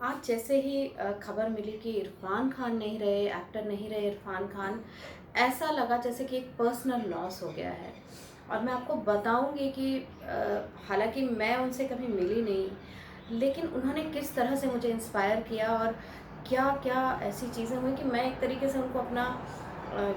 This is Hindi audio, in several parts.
आज जैसे ही खबर मिली कि इरफान खान नहीं रहे, एक्टर नहीं रहे इरफान खान, ऐसा लगा जैसे कि एक पर्सनल लॉस हो गया है। और मैं आपको बताऊंगी कि हालांकि मैं उनसे कभी मिली नहीं, लेकिन उन्होंने किस तरह से मुझे इंस्पायर किया और क्या क्या ऐसी चीज़ें हुई कि मैं एक तरीके से उनको अपना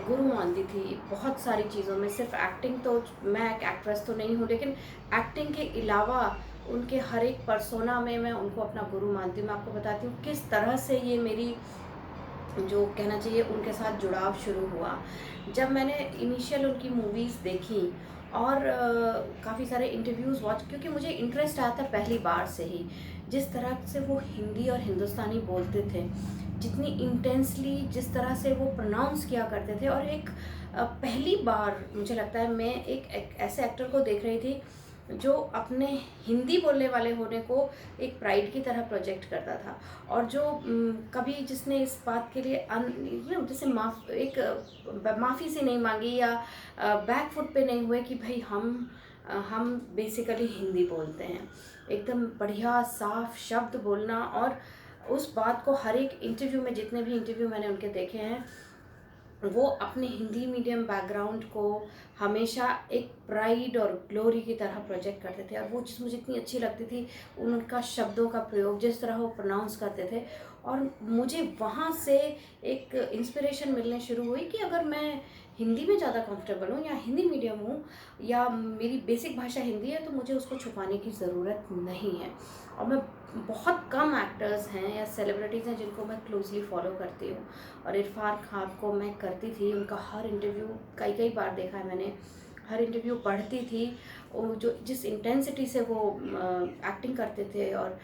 गुरु मानती थी बहुत सारी चीज़ों में। सिर्फ एक्टिंग तो, मैं एक एक्ट्रेस तो नहीं हूँ, लेकिन एक्टिंग के अलावा उनके हर एक पर्सोना में मैं उनको अपना गुरु मानती हूँ। मैं आपको बताती हूँ किस तरह से ये मेरी, जो कहना चाहिए, उनके साथ जुड़ाव शुरू हुआ। जब मैंने इनिशियल उनकी मूवीज़ देखी और काफ़ी सारे इंटरव्यूज़ वॉच, क्योंकि मुझे इंटरेस्ट आया था पहली बार से ही। जिस तरह से वो हिंदी और हिंदुस्तानी बोलते थे, जितनी इंटेंसली जिस तरह से वो प्रोनाउंस किया करते थे, और एक पहली बार मुझे लगता है मैं एक ऐसे एक्टर को देख रही थी जो अपने हिंदी बोलने वाले होने को एक प्राइड की तरह प्रोजेक्ट करता था। और जो कभी जिसने इस बात के लिए जैसे माफ़ी से नहीं मांगी, या बैक फुट पे नहीं हुए कि भाई हम बेसिकली हिंदी बोलते हैं। एकदम बढ़िया साफ शब्द बोलना, और उस बात को हर एक इंटरव्यू में, जितने भी इंटरव्यू मैंने उनके देखे हैं, वो अपने हिंदी मीडियम बैकग्राउंड को हमेशा एक प्राइड और ग्लोरी की तरह प्रोजेक्ट करते थे। और वो चीज़ मुझे इतनी अच्छी लगती थी, उनका शब्दों का प्रयोग, जिस तरह वो प्रोनाउंस करते थे। और मुझे वहाँ से एक इंस्पिरेशन मिलने शुरू हुई कि अगर मैं हिंदी में ज़्यादा कंफर्टेबल हूँ, या हिंदी मीडियम हूँ, या मेरी बेसिक भाषा हिंदी है, तो मुझे उसको छुपाने की ज़रूरत नहीं है। और मैं, बहुत कम एक्टर्स हैं या सेलिब्रिटीज़ हैं जिनको मैं क्लोजली फॉलो करती हूँ, और इरफान खान को मैं करती थी। उनका हर इंटरव्यू कई कई बार देखा है मैंने, हर इंटरव्यू पढ़ती थी। वो जो जिस इंटेंसिटी से वो एक्टिंग करते थे, और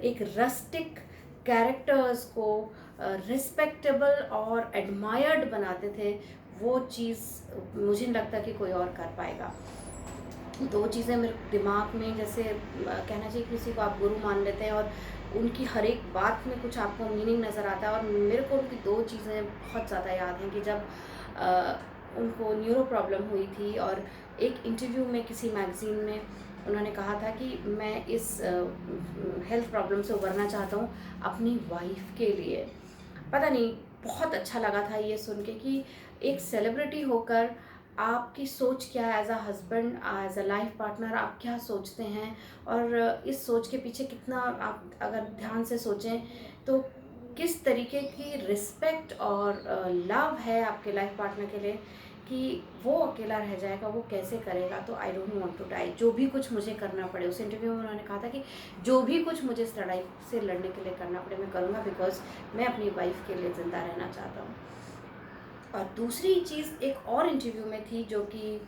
एक रस्टिक कैरेक्टर्स को रिस्पेक्टेबल और एडमायर्ड बनाते थे, वो चीज़ मुझे नहीं लगता कि कोई और कर पाएगा। दो चीज़ें मेरे दिमाग में, जैसे कहना चाहिए किसी को आप गुरु मान लेते हैं और उनकी हर एक बात में कुछ आपको मीनिंग नज़र आता है। और मेरे को उनकी दो चीज़ें बहुत ज़्यादा याद हैं कि जब उनको न्यूरो प्रॉब्लम हुई थी, और एक इंटरव्यू में किसी मैगज़ीन में उन्होंने कहा था कि मैं इस हेल्थ प्रॉब्लम से उबरना चाहता हूँ अपनी वाइफ के लिए। पता नहीं, बहुत अच्छा लगा था ये सुन के कि एक सेलिब्रिटी होकर आपकी सोच क्या है, as a husband, as a life partner, आप क्या सोचते हैं। और इस सोच के पीछे कितना आप अगर ध्यान से सोचें तो किस तरीके की रिस्पेक्ट और लव है आपके लाइफ पार्टनर के लिए, कि वो अकेला रह जाएगा, वो कैसे करेगा। तो I don't want to die, जो भी कुछ मुझे करना पड़े। उस इंटरव्यू में उन्होंने कहा था कि जो भी कुछ मुझे इस लड़ाई से लड़ने के लिए करना पड़े मैं करूँगा, बिकॉज मैं अपनी वाइफ के लिए ज़िंदा रहना चाहता हूँ। और दूसरी चीज़ एक और इंटरव्यू में थी जो कि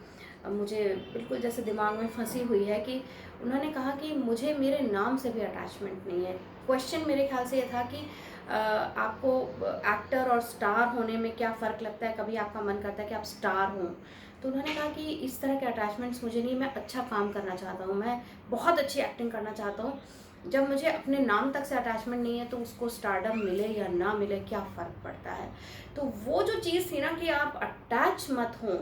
मुझे बिल्कुल जैसे दिमाग में फंसी हुई है, कि उन्होंने कहा कि मुझे मेरे नाम से भी अटैचमेंट नहीं है। क्वेश्चन मेरे ख्याल से ये था कि आपको एक्टर और स्टार होने में क्या फ़र्क लगता है, कभी आपका मन करता है कि आप स्टार हों। तो उन्होंने कहा कि इस तरह के अटैचमेंट्स मुझे नहीं, मैं अच्छा काम करना चाहता हूँ, मैं बहुत अच्छी एक्टिंग करना चाहता हूँ। जब मुझे अपने नाम तक से अटैचमेंट नहीं है, तो उसको स्टारडम मिले या ना मिले क्या फ़र्क पड़ता है। तो वो जो चीज़ थी ना कि आप अटैच मत हों,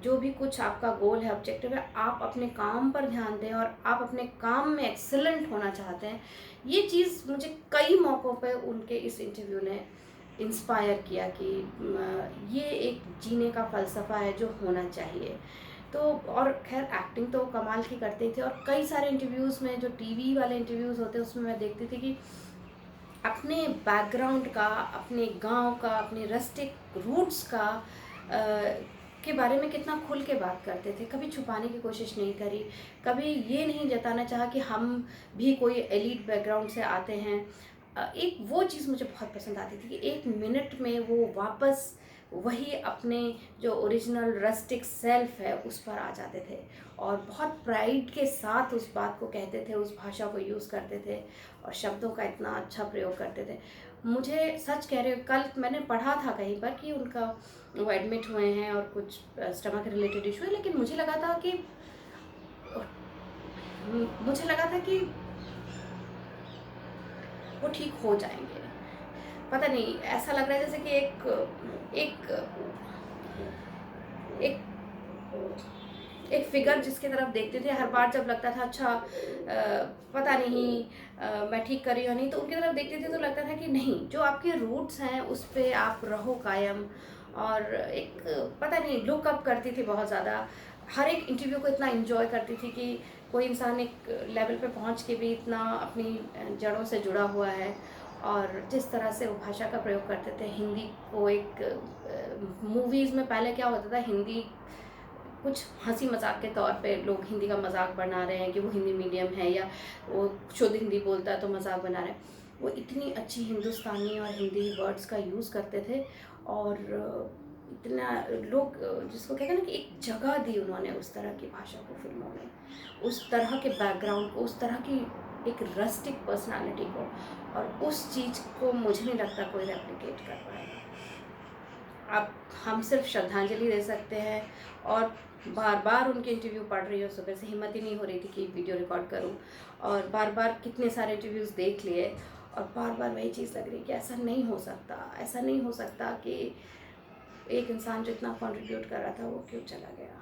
जो भी कुछ आपका गोल है, ऑब्जेक्टिव है, आप अपने काम पर ध्यान दें और आप अपने काम में एक्सीलेंट होना चाहते हैं। ये चीज़ मुझे कई मौक़ों पे उनके इस इंटरव्यू ने इंस्पायर किया कि ये एक जीने का फ़लसफ़ा है जो होना चाहिए। तो और ख़ैर एक्टिंग तो कमाल की करते थे, और कई सारे इंटरव्यूज़ में, जो टीवी वाले इंटरव्यूज़ होते हैं, उसमें मैं देखती थी कि अपने बैकग्राउंड का, अपने गांव का, अपने रस्टिक रूट्स का के बारे में कितना खुल के बात करते थे। कभी छुपाने की कोशिश नहीं करी, कभी ये नहीं जताना चाहा कि हम भी कोई एलीट बैकग्राउंड से आते हैं। एक वो चीज़ मुझे बहुत पसंद आती थी कि एक मिनट में वो वापस वही अपने जो ओरिजिनल रस्टिक सेल्फ है उस पर आ जाते थे, और बहुत प्राइड के साथ उस बात को कहते थे, उस भाषा को यूज़ करते थे, और शब्दों का इतना अच्छा प्रयोग करते थे। मुझे सच कह रहे हो, कल मैंने पढ़ा था कहीं पर कि उनका, वो एडमिट हुए हैं और कुछ स्टमक रिलेटेड इशू है, लेकिन मुझे लगा था कि वो ठीक हो जाएंगे। पता नहीं, ऐसा लग रहा है जैसे कि एक एक एक एक फिगर जिसकी तरफ देखते थे हर बार जब लगता था अच्छा पता नहीं मैं ठीक कर रही हूँ नहीं, तो उनकी तरफ देखते थे तो लगता था कि नहीं, जो आपके रूट्स हैं उस पे आप रहो कायम। और एक पता नहीं लुक अप करती थी बहुत ज़्यादा, हर एक इंटरव्यू को इतना एंजॉय करती थी कि कोई इंसान एक लेवल पे पहुंच के भी इतना अपनी जड़ों से जुड़ा हुआ है। और जिस तरह से वो भाषा का प्रयोग करते थे, हिंदी को एक मूवीज़ में पहले क्या होता था, हिंदी कुछ हंसी मजाक के तौर पे लोग हिंदी का मजाक बना रहे हैं कि वो हिंदी मीडियम है या वो शुद्ध हिंदी बोलता है तो मजाक बना रहे हैं। वो इतनी अच्छी हिंदुस्तानी और हिंदी वर्ड्स का यूज़ करते थे। और इतना लोग जिसको कहते हैं ना कि एक जगह दी उन्होंने उस तरह की भाषा को फिल्मों में, उस तरह के बैकग्राउंड को, उस तरह की एक रस्टिक पर्सनालिटी को। और उस चीज़ को मुझे नहीं लगता कोई रेप्लिकेट कर पाएगा। अब हम सिर्फ श्रद्धांजलि दे सकते हैं। और बार बार उनके इंटरव्यू पढ़ रही हूँ, सुबह से हिम्मत ही नहीं हो रही थी कि वीडियो रिकॉर्ड करूँ। और बार बार कितने सारे इंटरव्यूज़ देख लिए, और बार बार वही चीज़ लग रही कि ऐसा नहीं हो सकता, ऐसा नहीं हो सकता कि एक इंसान जो इतना कंट्रीब्यूट कर रहा था वो क्यों चला गया।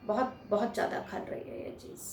बहुत बहुत ज़्यादा खल रही है ये चीज़।